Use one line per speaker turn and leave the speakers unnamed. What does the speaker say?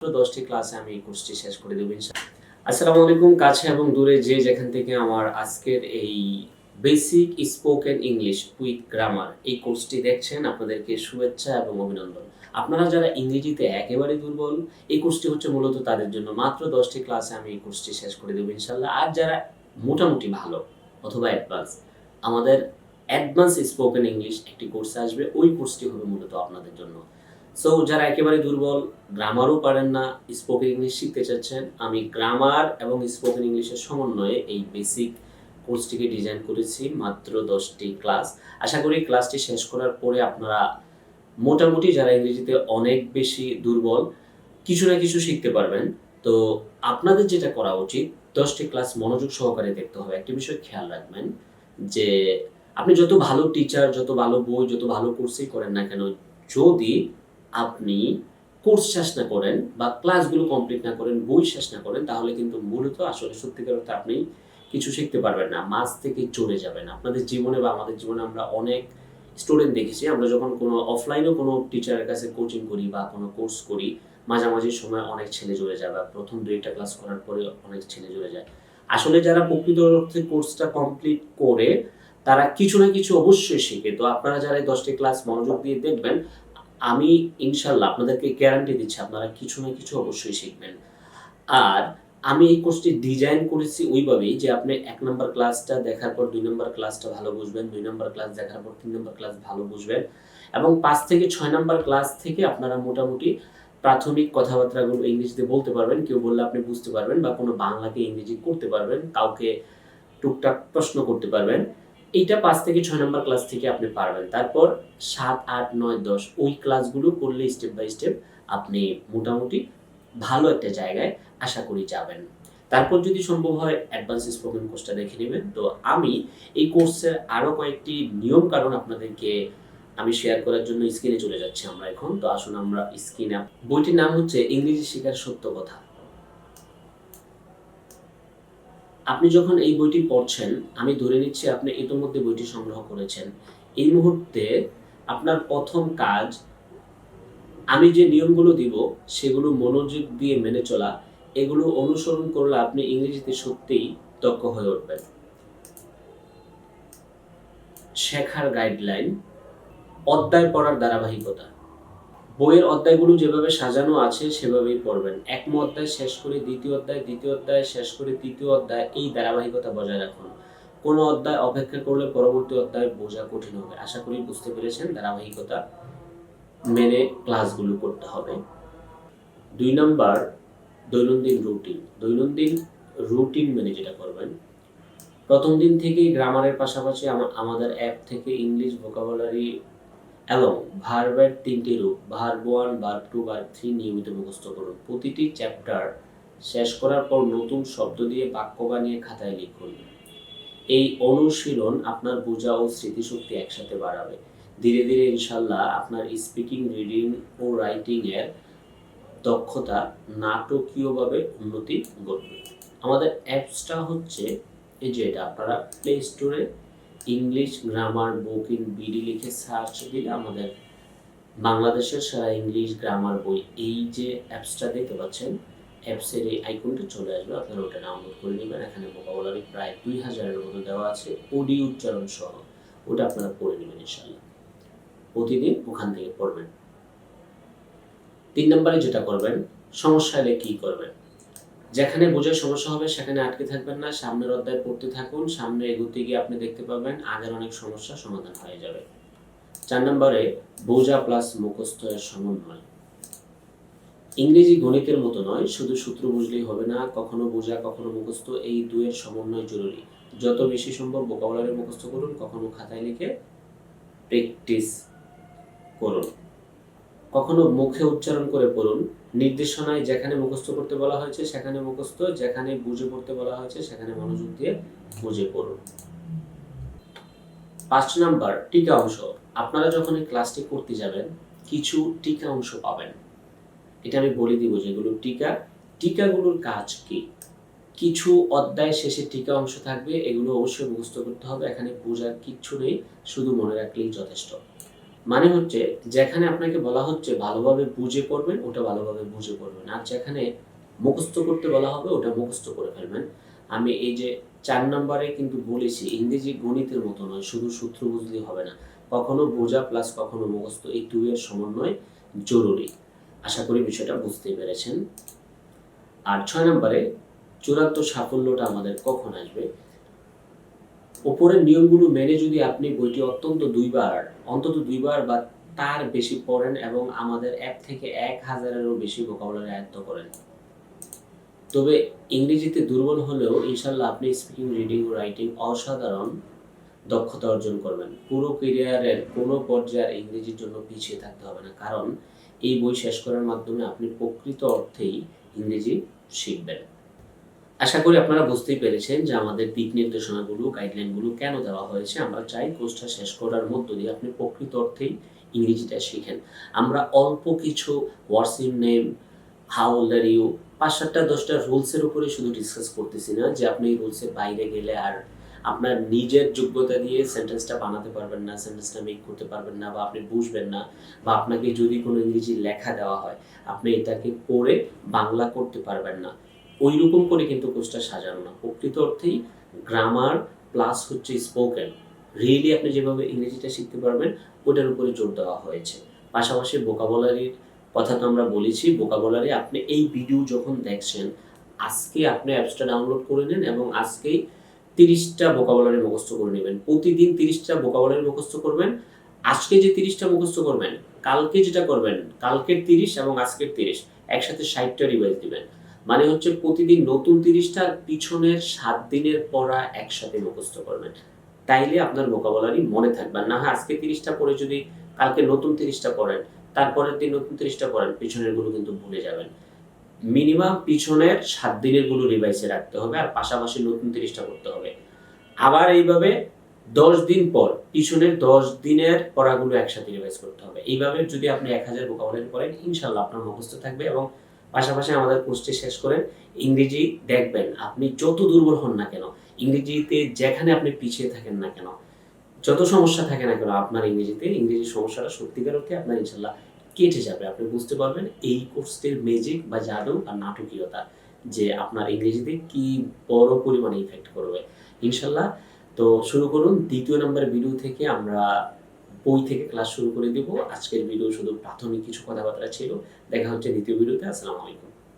10টি ক্লাসে আমি এই কোর্সটি শেষ করে দেব ইনশাআল্লাহ। আসসালামু আলাইকুম। কাছে এবং দূরে যে যেখান থেকে আমার আজকের এই basic spoken English with grammar এই কোর্সটি দেখছেন, আপনাদেরকে শুভেচ্ছা এবং অভিনন্দন। আপনারা যারা ইংরেজিতে একেবারে দুর্বল, এই কোর্সটি হচ্ছে মূলত তাদের জন্য। মাত্র 10টি ক্লাসে আমি এই কোর্সটি শেষ করে দেব ইনশাআল্লাহ। আর যারা মোটামুটি ভালো অথবা অ্যাডভান্স, আমাদের অ্যাডভান্স স্পোকেন ইংলিশ একটি কোর্স আসবে, ওই কোর্সটি হবে মূলত আপনাদের জন্য। সো যারা একেবারে দুর্বল, গ্রামারও পারেন না, স্পোকেন ইংলিশ শিখতে চাচ্ছেন, আমি গ্রামার এবং স্পোকেন ইংলিশের সমন্বয়ে এই বেসিক কোর্সটিকে ডিজাইন করেছি। মাত্র 10টি ক্লাস। আশা করি ক্লাসটি শেষ করার পরে আপনারা মোটামুটি যারা ইংরেজিতে অনেক বেশি দুর্বল, কিছু না কিছু শিখতে পারবেন। তো আপনাদের যেটা করা উচিত, 10টি ক্লাস মনোযোগ সহকারে দেখতে হবে। একটি বিষয় খেয়াল রাখবেন যে আপনি যত ভালো টিচার, যত ভালো বই, যত ভালো কোর্সই করেন না কেন, যদি আপনি কোর্স শেষ না করেন বা ক্লাসগুলো কমপ্লিট না করেন, বই শেষ না করেন, তাহলে কিন্তু মূলত আসলে সত্যিকার অর্থে আপনি কিছু শিখতে পারবেন না, মাঝ থেকে চলে যাবেন। আপনাদের জীবনে বা আমাদের জীবনে আমরা অনেক স্টুডেন্ট দেখেছি, আমরা যখন কোনো অফলাইনেও কোনো টিচারের কাছে কোচিং করি বা কোনো কোর্স করি, মাঝামাঝি সময় অনেক ছেলে চলে যায় বা প্রথম 2টা ক্লাস করার পরে অনেক ছেলে চলে যায়। আসলে যারা প্রকৃত অর্থে কোর্সটা কমপ্লিট করে তারা কিছু না কিছু অবশ্যই শিখে। তো আপনারা যারা এই 10টি ক্লাস মনোযোগ দিয়ে দেখবেন, আমি ইনশাআল্লাহ আপনাদেরকে গ্যারান্টি দিচ্ছি আপনারা কিছু না কিছু অবশ্যই শিখবেন। আর আমি এই কোর্সটি ডিজাইন করেছি ওইভাবেই যে আপনি ১ নাম্বার ক্লাসটা দেখার পর ২ নাম্বার ক্লাসটা ভালো বুঝবেন, ২ নাম্বার ক্লাস দেখার পর ৩ নাম্বার ক্লাস ভালো বুঝবেন এবং ৫ থেকে ৬ নাম্বার ক্লাস থেকে আপনারা মোটামুটি প্রাথমিক কথাবার্তাগুলো ইংরেজিতে বলতে পারবেন। কেউ বললে আপনি বুঝতে পারবেন বা কোনো বাংলাকে ইংরেজি করতে পারবেন। কাউকে টুকটাক প্রশ্ন করতে পারবেন। এইটা ৫ থেকে ৬ নাম্বার ক্লাস থেকে আপনি পারবেন। তারপর ৭, ৮, ৯, ১০ ওই ক্লাসগুলো করলে স্টেপ বাই স্টেপ আপনি মোটামুটি ভালো একটা জায়গায় আশা করি যাবেন। তারপর যদি সম্ভব হয় অ্যাডভান্স স্পোকেন কোর্সটা দেখে নিবেন। তো আমি এই কোর্সের আরো কয়েকটি নিয়ম কানুন আপনাদেরকে আমি শেয়ার করার জন্য স্ক্রিনে চলে যাচ্ছি আমরা এখন। তো আসুন আমরা স্ক্রিনে, বইটির নাম হচ্ছে ইংরেজি শেখার সত্য কথা। আপনি যখন এই বইটি পড়ছেন, আমি ধরে নিচ্ছি আপনি ইতোমধ্যে বইটি সংগ্রহ করেছেন। এই মুহূর্তে আপনার ১ম কাজ, আমি যে নিয়মগুলো দিব সেগুলো মনোযোগ দিয়ে মেনে চলা। এগুলো অনুসরণ করলে আপনি ইংরেজিতে সত্যিই দক্ষ হয়ে উঠবেন। শেখার গাইডলাইন, অধ্যায় পড়ার ধারাবাহিকতা। বইয়ের অধ্যায়গুলো যেভাবে সাজানো আছে সেভাবেই পড়বেন। ১ম অধ্যায় শেষ করে ২য় অধ্যায়, ২য় অধ্যায় শেষ করে ৩য় অধ্যায়, এই ধারাবাহিকতা বজায় রাখুন। কোনো অধ্যায় অপেক্ষা করলে পরবর্তী অধ্যায় বোঝা কঠিন হবে। আশা করি বুঝতে পেরেছেন, ধারাবাহিকতা মেনে ক্লাসগুলো করতে হবে। ২ নাম্বার, দৈনন্দিন রুটিন। দৈনন্দিন রুটিন মেনে যেটা করবেন, ১ম দিন থেকেই গ্রামারের পাশাপাশি আমাদের অ্যাপ থেকে ইংলিশ ভোকাবুলারি এবং ভার্বের ৩টি রূপ ভার্ব ১, ভার্ব ২, ভার্ব ৩ নিয়মিত মুখস্থ করুন। প্রতিটি চ্যাপ্টার শেষ করার পর নতুন শব্দ দিয়ে বাক্য বানিয়ে খাতায় লিখুন। এই অনুশীলন আপনার বোঝা ও স্মৃতিশক্তি একসাথে বাড়াবে। ধীরে ধীরে ইনশাআল্লাহ আপনার স্পিকিং, রিডিং ও রাইটিং এর দক্ষতা নাটকীয়ভাবে উন্নতি ঘটবে। আমাদের অ্যাপসটা হচ্ছে এই যে এটা, আপনারা প্লে স্টোরে English grammar book in BD লিখে সার্চ দিলে আমাদের বাংলাদেশের সেরা ইংলিশ গ্রামার বই, এই যে অ্যাপসটা দেখতে পাচ্ছেন, অ্যাপসের এই আইকনটা চলে আসবে, আপনারা ওটা ডাউনলোড করে নেবেন। এখানে ভোকাবুলারি প্রায় ২০০০-এর মতো দেওয়া আছে, অডিও উচ্চারণ সহ। ওটা আপনারা পড়ে নেবেন ইনশাআল্লাহ। প্রতিদিন ওখান থেকে পড়বেন। ৩ নম্বরে যেটা করবেন, সমস্যা এলে কি করবেন। যেখানে বোঝার সমস্যা হবে সেখানে আটকে থাকবেন না, সামনের অধ্যায় পড়তে থাকুন। সামনে এগোতে গিয়ে আপনি দেখতে পাবেন আগের অনেক সমস্যা সমাধান হয়ে যাবে। ৪ নম্বরে বোঝা প্লাস মুখস্থ এর সমন্বয়। ইংরেজি গণিতের মতো নয়, শুধু সূত্র বুঝলেই হবে না, কখনো বোঝা কখনো মুখস্থ, এই দুয়ের সমন্বয় জরুরি। যত বেশি সম্ভব ভোকাবুলারি মুখস্থ করুন, কখনো খাতায় লিখে প্র্যাকটিস করুন, কখনো মুখে উচ্চারণ করে পড়ুন। নির্দেশনায় যেখানে মুখস্থ করতে বলা হয়েছে সেখানে মুখস্থ, যেখানে বুঝে পড়তে বলা হয়েছে সেখানে মনোযোগ দিয়ে বুঝে পড়ুন। ৫ নাম্বার, টিকা অংশ। আপনারা যখন এই ক্লাসটি করতে যাবেন, কিছু টিকা অংশ পাবেন। এটা আমি বলে দিব যেগুলো টিকাগুলোর কাজ কি। কিছু অধ্যায় শেষে টিকা অংশ থাকবে, এগুলো অবশ্যই মুখস্থ করতে হবে। এখানে বোঝার কিচ্ছু নেই, শুধু মনে রাখলেই যথেষ্ট। মানে হচ্ছে যেখানে আপনাকে বলা হচ্ছে ভালোভাবে বুঝে পড়বেন, ওটা ভালোভাবে বুঝে পড়বেন। আর যেখানে মুখস্থ করতে বলা হবে, ওটা মুখস্থ করে ফেলবেন। আমি এই যে ৪ নাম্বারে কিন্তু বলেছি, ইংরেজি গণিতের মতো নয়, শুধু সূত্র বুঝলেই হবে না। কখনো বোঝা প্লাস কখনো মুখস্থ, এই ২ এর সমন্বয় জরুরি। আশা করি বিষয়টা বুঝতেই পেরেছেন। আর ৬ নাম্বারে চূড়ান্ত সাফল্যটা আমাদের কখন আসবে? উপরের নিয়মগুলো মেনে যদি আপনি বইটি অন্তত ২ বার বা তার বেশি পড়েন এবং আমাদের অ্যাপ থেকে ১,০০০-এরও বেশি ভোকাবুলারি আয়ত্ত করেন। তবে ইংরেজিতে দুর্বল হলেও ইনশাআল্লাহ আপনি স্পিকিং, রিডিং ও রাইটিং অসাধারণ দক্ষতা অর্জন করবেন। পুরো ক্যারিয়ারের কোনো পর্যায়ে ইংরেজির জন্য পিছিয়ে থাকতে হবে না। কারণ এই বই শেষ করার মাধ্যমে আপনি প্রকৃত অর্থেই ইংরেজি শিখবেন। আশা করি আপনারা বুঝতেই পেরেছেন যে আমাদের দিক নির্দেশনাগুলো, গাইডলাইনগুলো কেন দেওয়া হয়েছে। আমরা চাই কোর্সটা শেষ করার মধ্য দিয়ে আপনি প্রকৃত অর্থেই ইংরেজিটা শিখেন। আমরা অল্প কিছু what's your name, how old are you, ৫-৭টা ১০টা রুলসের উপরে শুধু ডিসকাস করতেছি না যে আপনি এই রুলসের বাইরে গেলে আর আপনার নিজের যোগ্যতা দিয়ে সেন্টেন্সটা বানাতে পারবেন না, সেন্টেন্সটা মেক করতে পারবেন না, বা আপনি বুঝবেন না, বা আপনাকে যদি কোনো ইংরেজি লেখা দেওয়া হয়, আপনি এটাকে পড়ে বাংলা করতে পারবেন না। ঐরকম করে কিন্তু কোর্সটা সাজানো না। প্রকৃত অর্থেই গ্রামার প্লাস হচ্ছে স্পোকেন। রিয়েলি আপনি যেভাবে ইংরেজিটা শিখতে পারবেন, ওটার উপরে জোর দেওয়া হয়েছে। পাশাপাশি ভোকাবুলারির কথা তো আমরা বলেছি। ভোকাবুলারি আপনি এই ভিডিও যখন দেখছেন, আজকে আপনি অ্যাপসটা ডাউনলোড করে নেন এবং আজকেই ৩০টা ভোকাবুলারি মুখস্থ করে নেবেন। প্রতিদিন ৩০টা ভোকাবুলারি মুখস্থ করবেন। আজকে যে ৩০টা মুখস্থ করবেন, কালকে যেটা করবেন, কালকের ৩০ এবং আজকের ৩০ একসাথে ৬০টা রিভাইজ দিবেন। মানে হচ্ছে প্রতিদিন নতুন ৩০টা, পিছনের ৭ দিনের পড়া একসাথে মুখস্থ করবেন। তাইলে আপনার ভোকাবুলারি মনে থাকবে। না হয় আজকে ৩০টা পড়ে যদি কালকে নতুন ৩০টা পড়েন, তারপরের দিন নতুন ৩০টা পড়েন, পিছনের গুলো কিন্তু ভুলে যাবেন। মিনিমাম পিছনের ৭ দিনের গুলো রিভাইজে রাখতে হবে আর পাশাপাশি নতুন ৩০টা পড়তে হবে। আবার এইভাবে ১০ দিন পর পিছনের ১০ দিনের পড়াগুলো একসাথে রিভাইজ করতে হবে। এইভাবে যদি আপনি ১,০০০ ভোকাবুলারি পড়েন, ইনশাআল্লাহ আপনার মুখস্থ থাকবে। এবং পাশাপাশি আমাদের কোর্সটি শেষ করেন, ইংরেজি দেখবেন আপনি যত দুর্বল হন না কেন, ইংরেজিতে যেখানে আপনি পিছিয়ে থাকেন না কেন, যত সমস্যা থাকে না কেন আপনার ইংরেজিতে, ইংরেজির সমস্যাটা সত্যিকার অর্থে আপনার ইনশাআল্লাহ কেটে যাবে। আপনি বুঝতে পারবেন এই কোর্সটির ম্যাজিক বা জাদু আর নাটকীয়তা, যে আপনার ইংরেজিতে কি বড় পরিমাণে ইফেক্ট করবে। ইনশাআল্লাহ তো শুরু করুন। ২য় নাম্বার ভিডিও থেকে আমরা বই থেকে ক্লাস শুরু করে দিব। আজকের ভিডিও শুধু প্রাথমিক কিছু কথাবার্তা ছিল। দেখা হচ্ছে ২য় ভিডিওতে। আসসালামু আলাইকুম।